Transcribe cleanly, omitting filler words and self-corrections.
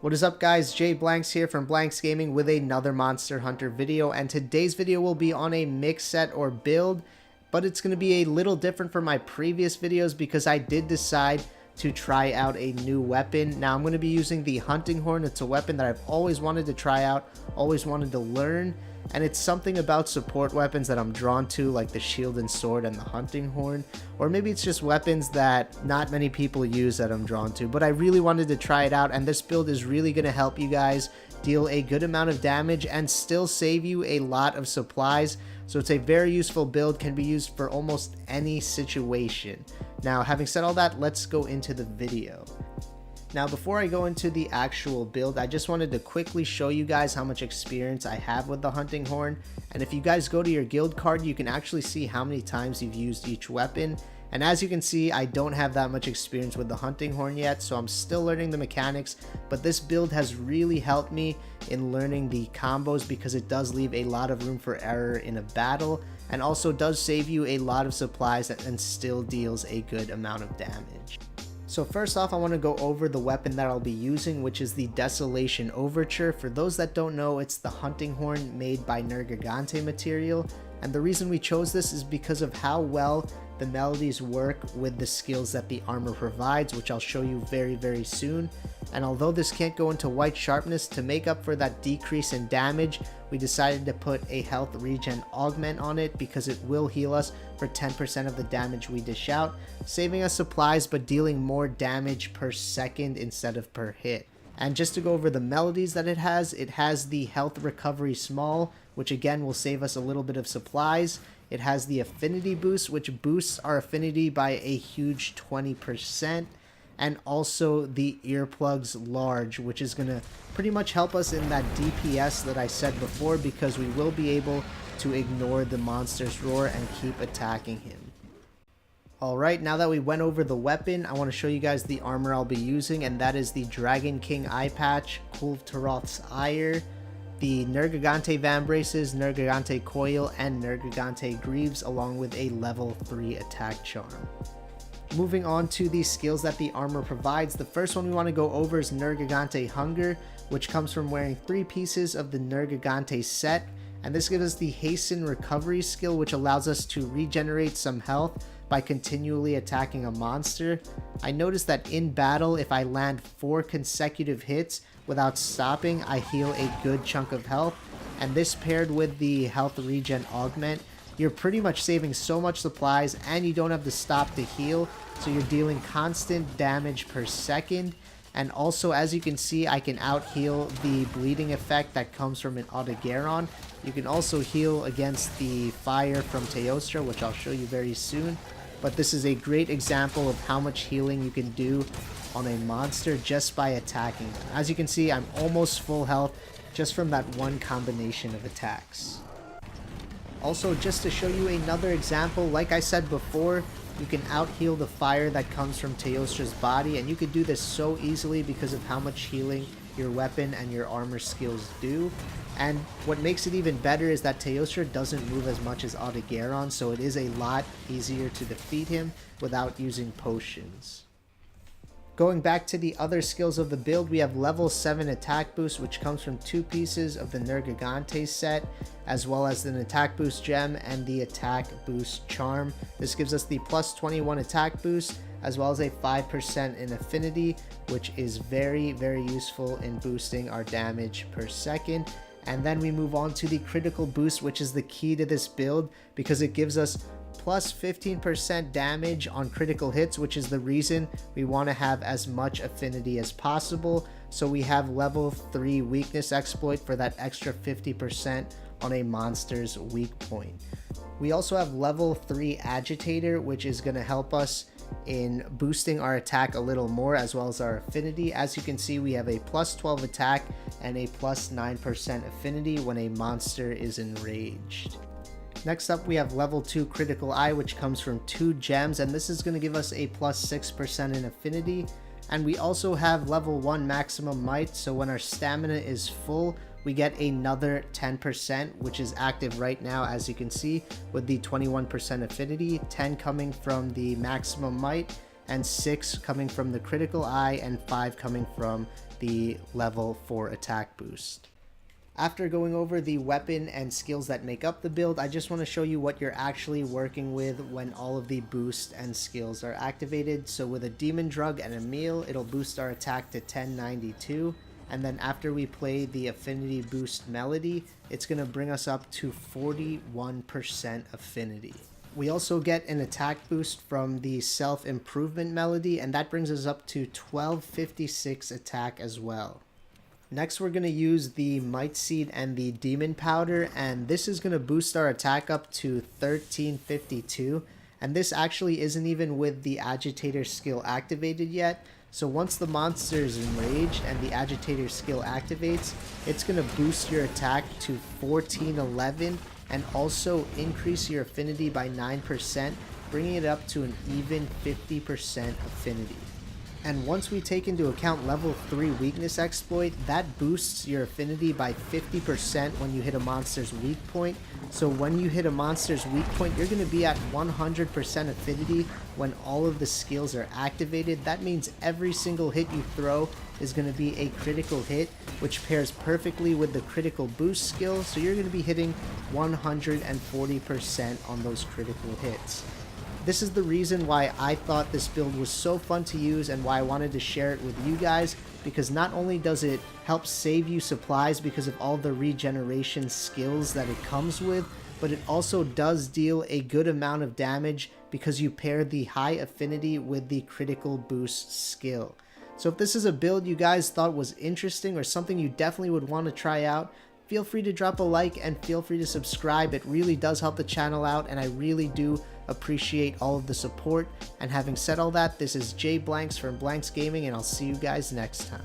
What is up guys, Jay Blanks here from Blanks Gaming with another Monster Hunter video, and today's video will be on a mix set or build, but it's going to be a little different from my previous videos because I did decide to try out a new weapon. Now I'm going to be using the hunting horn. It's a weapon that I've always wanted to try out, always wanted to learn, and it's something about support weapons that I'm drawn to, like the shield and sword and the hunting horn, or maybe it's just weapons that not many people use that I'm drawn to, but I really wanted to try it out, and this build is really going to help you guys deal a good amount of damage and still save you a lot of supplies. So it's a very useful build, can be used for almost any situation. Now, having said all that, let's go into the video. Now, before I go into the actual build, I just wanted to quickly show you guys how much experience I have with the hunting horn. And if you guys go to your guild card, you can actually see how many times you've used each weapon. And as you can see, I don't have that much experience with the hunting horn yet, so I'm still learning the mechanics, but this build has really helped me in learning the combos because it does leave a lot of room for error in a battle, and also does save you a lot of supplies and still deals a good amount of damage. So first off, I want to go over the weapon that I'll be using, which is the Desolation Overture. For those that don't know, it's the hunting horn made by Nergigante material, and the reason we chose this is because of how well the melodies work with the skills that the armor provides, which I'll show you very soon. And although this can't go into white sharpness, to make up for that decrease in damage, we decided to put a health regen augment on it because it will heal us for 10% of the damage we dish out, saving us supplies but dealing more damage per second instead of per hit. And just to go over the melodies that it has the health recovery small, which again will save us a little bit of supplies. It has the affinity boost, which boosts our affinity by a huge 20%. And also the earplugs large, which is going to pretty much help us in that DPS that I said before, because we will be able to ignore the monster's roar and keep attacking him. Alright, now that we went over the weapon, I want to show you guys the armor I'll be using, and that is the Dragon King Eye Patch, Kulvtaroth's Ire, the Nergigante Vambraces, Nergigante Coil, and Nergigante Greaves, along with a level 3 attack charm. Moving on to the skills that the armor provides, the first one we want to go over is Nergigante Hunger, which comes from wearing 3 pieces of the Nergigante set, and this gives us the Hasten Recovery skill, which allows us to regenerate some health by continually attacking a monster. I noticed that in battle, if I land 4 consecutive hits without stopping, I heal a good chunk of health, and this paired with the health regen augment, you're pretty much saving so much supplies and you don't have to stop to heal, so you're dealing constant damage per second. And also, as you can see, I can out heal the bleeding effect that comes from an Autogeron. You can also heal against the fire from Teostra, which I'll show you very soon. But this is a great example of how much healing you can do on a monster just by attacking them. As you can see, I'm almost full health just from that one combination of attacks. Also, just to show you another example, like I said before, you can out heal the fire that comes from Teostra's body, and you can do this so easily because of how much healing your weapon and your armor skills do. And what makes it even better is that Teostra doesn't move as much as Autogeron, so it is a lot easier to defeat him without using potions. Going back to the other skills of the build, we have level 7 attack boost, which comes from 2 pieces of the Nergigante set, as well as an attack boost gem and the attack boost charm. This gives us the plus 21 attack boost, as well as a 5% in affinity, which is very useful in boosting our damage per second. And then we move on to the critical boost, which is the key to this build because it gives us plus 15% damage on critical hits, which is the reason we want to have as much affinity as possible. So we have level 3 weakness exploit for that extra 50% on a monster's weak point. We also have level 3 agitator, which is going to help us in boosting our attack a little more, as well as our affinity. As you can see, we have a plus 12 attack and a plus 9% affinity when a monster is enraged. Next up, we have level 2 critical eye, which comes from 2 gems, and this is going to give us a plus 6% in affinity. And we also have level 1 maximum might, so when our stamina is full, we get another 10%, which is active right now, as you can see, with the 21% affinity, 10 coming from the maximum might, and 6 coming from the critical eye, and 5 coming from the level 4 attack boost. After going over the weapon and skills that make up the build, I just want to show you what you're actually working with when all of the boosts and skills are activated. So with a Demon Drug and a Meal, it'll boost our attack to 1092. And then after we play the Affinity Boost Melody, it's going to bring us up to 41% Affinity. We also get an attack boost from the Self Improvement Melody, and that brings us up to 1256 attack as well. Next, we're going to use the Might Seed and the Demon Powder, and this is going to boost our attack up to 1352. And this actually isn't even with the Agitator skill activated yet. So once the monster is enraged and the Agitator skill activates, it's going to boost your attack to 1411 and also increase your affinity by 9%, bringing it up to an even 50% affinity. And once we take into account level 3 weakness exploit, that boosts your affinity by 50% when you hit a monster's weak point. So when you hit a monster's weak point, you're going to be at 100% affinity when all of the skills are activated. That means every single hit you throw is going to be a critical hit, which pairs perfectly with the critical boost skill. So you're going to be hitting 140% on those critical hits. This is the reason why I thought this build was so fun to use and why I wanted to share it with you guys, because not only does it help save you supplies because of all the regeneration skills that it comes with, but it also does deal a good amount of damage because you pair the high affinity with the critical boost skill. So if this is a build you guys thought was interesting or something you definitely would want to try out, feel free to drop a like and feel free to subscribe. It really does help the channel out, and I really do appreciate all of the support. And having said all that, this is Jay Blanks from Blanks Gaming, and I'll see you guys next time.